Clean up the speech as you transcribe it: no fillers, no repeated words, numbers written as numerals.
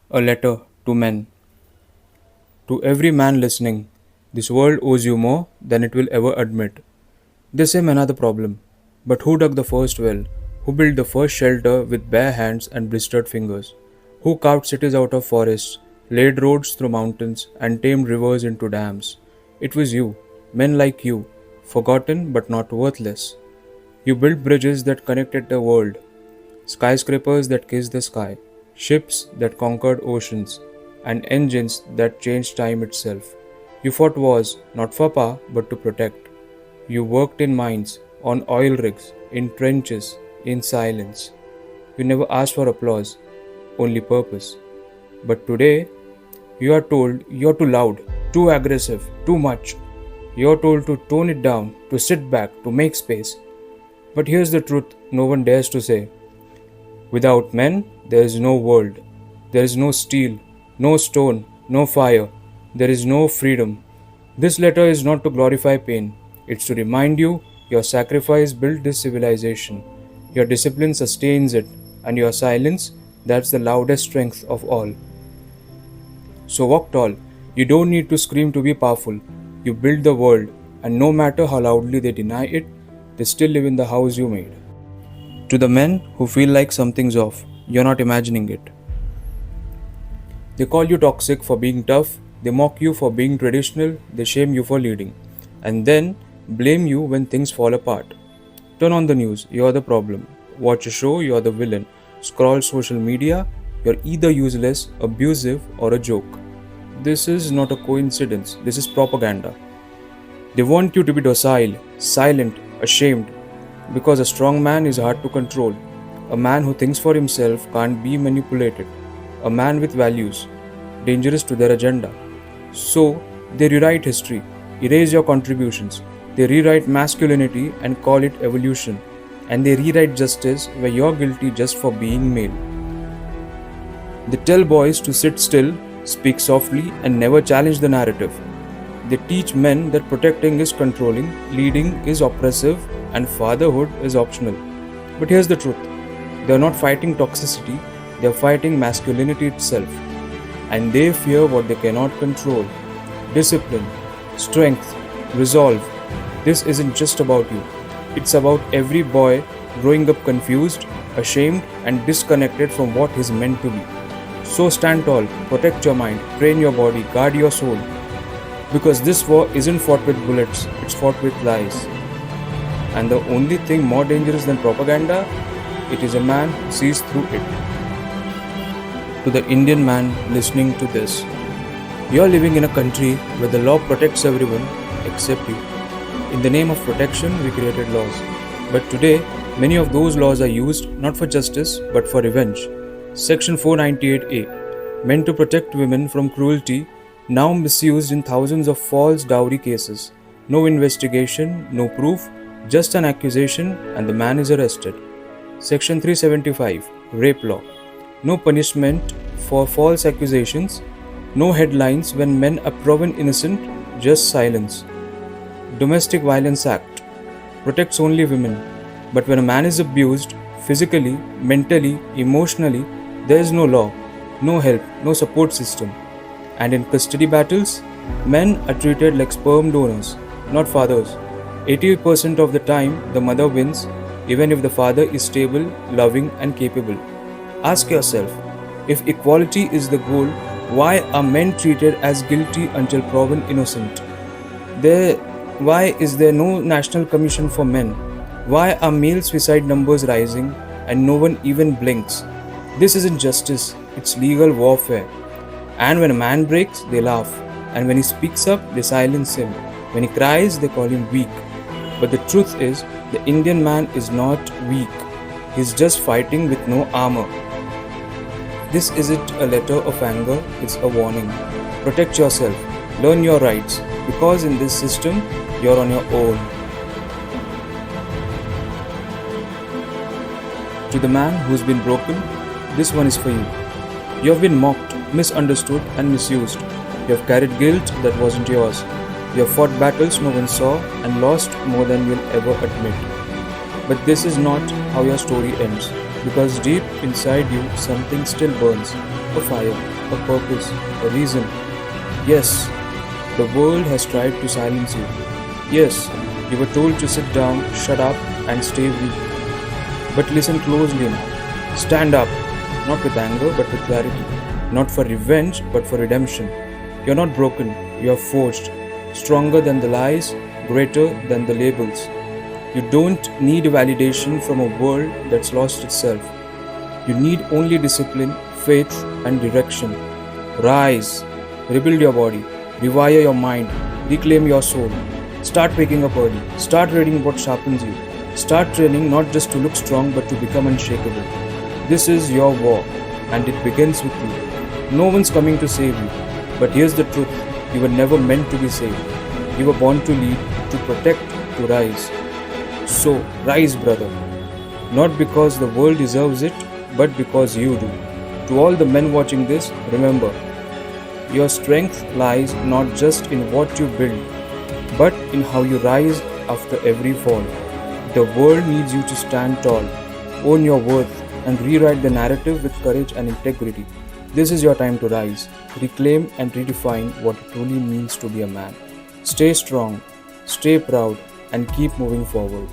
A letter to men. To every man listening, this world owes you more than it will ever admit. The same another problem. But who dug the first well? Who built the first shelter with bare hands and blistered fingers? Who carved cities out of forests, laid roads through mountains, and tamed rivers into dams? It was you, men like you, forgotten but not worthless. You built bridges that connected the world, skyscrapers that kissed the sky, ships that conquered oceans, and engines that changed time itself. You fought wars not for power but to protect. You worked in mines, on oil rigs, in trenches, in silence. You never asked for applause, only purpose. But today, you are told you're too loud, too aggressive, too much. You're told to tone it down, to sit back, to make space. But here's the truth no one dares to say. Without men, there is no world. There is no steel, no stone, no fire. There is no freedom. This letter is not to glorify pain. It's to remind you your sacrifice built this civilization. Your discipline sustains it, and your silence, that's the loudest strength of all. So walk tall. You don't need to scream to be powerful. You build the world, and no matter how loudly they deny it, they still live in the house you made. To the men who feel like something's off, you're not imagining it. They call you toxic for being tough, they mock you for being traditional, they shame you for leading, and then blame you when things fall apart. Turn on the news, you're the problem. Watch a show, you're the villain. Scroll social media, you're either useless, abusive, or a joke. This is not a coincidence, this is propaganda. They want you to be docile, silent, ashamed, because a strong man is hard to control. A man who thinks for himself can't be manipulated. A man with values, dangerous to their agenda. So, they rewrite history, erase your contributions. They rewrite masculinity and call it evolution. And they rewrite justice where you're guilty just for being male. They tell boys to sit still, speak softly, and never challenge the narrative. They teach men that protecting is controlling, leading is oppressive, and fatherhood is optional. But here's the truth they're not fighting toxicity, they're fighting masculinity itself. And they fear what they cannot control discipline, strength, resolve. This isn't just about you, it's about every boy growing up confused, ashamed, and disconnected from what he's meant to be. So stand tall, protect your mind, train your body, guard your soul. Because this war isn't fought with bullets, it's fought with lies. And the only thing more dangerous than propaganda, it is a man who sees through it. To the Indian man listening to this, you're living in a country where the law protects everyone except you. In the name of protection, we created laws. But today, many of those laws are used not for justice but for revenge. Section 498A, meant to protect women from cruelty, now misused in thousands of false dowry cases. No investigation, no proof, just an accusation, and the man is arrested. Section 375, Rape Law. No punishment for false accusations, no headlines when men are proven innocent, just silence. Domestic Violence Act protects only women, but when a man is abused, physically, mentally, emotionally, there is no law, no help, no support system. And in custody battles, men are treated like sperm donors, not fathers. 80% of the time, the mother wins, even if the father is stable, loving, and capable. Ask yourself, if equality is the goal, why are men treated as guilty until proven innocent? Why is there no national commission for men? Why are male suicide numbers rising and no one even blinks? This isn't justice, it's legal warfare. And when a man breaks, they laugh. And when he speaks up, they silence him. When he cries, they call him weak. But the truth is, the Indian man is not weak. He's just fighting with no armor. This isn't a letter of anger, it's a warning. Protect yourself. Learn your rights. Because in this system, you're on your own. To the man who's been broken, this one is for you. You have been mocked, misunderstood, and misused. You have carried guilt that wasn't yours. You have fought battles no one saw and lost more than you'll ever admit. But this is not how your story ends, because deep inside you something still burns, a fire. a purpose, a reason. Yes, the world has tried to silence you. Yes, you were told to sit down, shut up, and stay weak. But listen closely now. Stand up, not with anger, but with clarity. Not for revenge, but for redemption. You're not broken, you're forged. Stronger than the lies, greater than the labels. You don't need validation from a world that's lost itself. You need only discipline, faith, and direction. Rise, rebuild your body, rewire your mind, reclaim your soul. Start waking up early. Start reading what sharpens you. Start training not just to look strong but to become unshakable. This is your war, and it begins with you. No one's coming to save you. But here's the truth, you were never meant to be saved. You were born to lead, to protect, to rise. So, rise, brother. Not because the world deserves it, but because you do. To all the men watching this, remember, your strength lies not just in what you build, but in how you rise after every fall. The world needs you to stand tall, own your worth, and rewrite the narrative with courage and integrity. This is your time to rise, reclaim and redefine what it truly means to be a man. Stay strong, stay proud, and keep moving forward.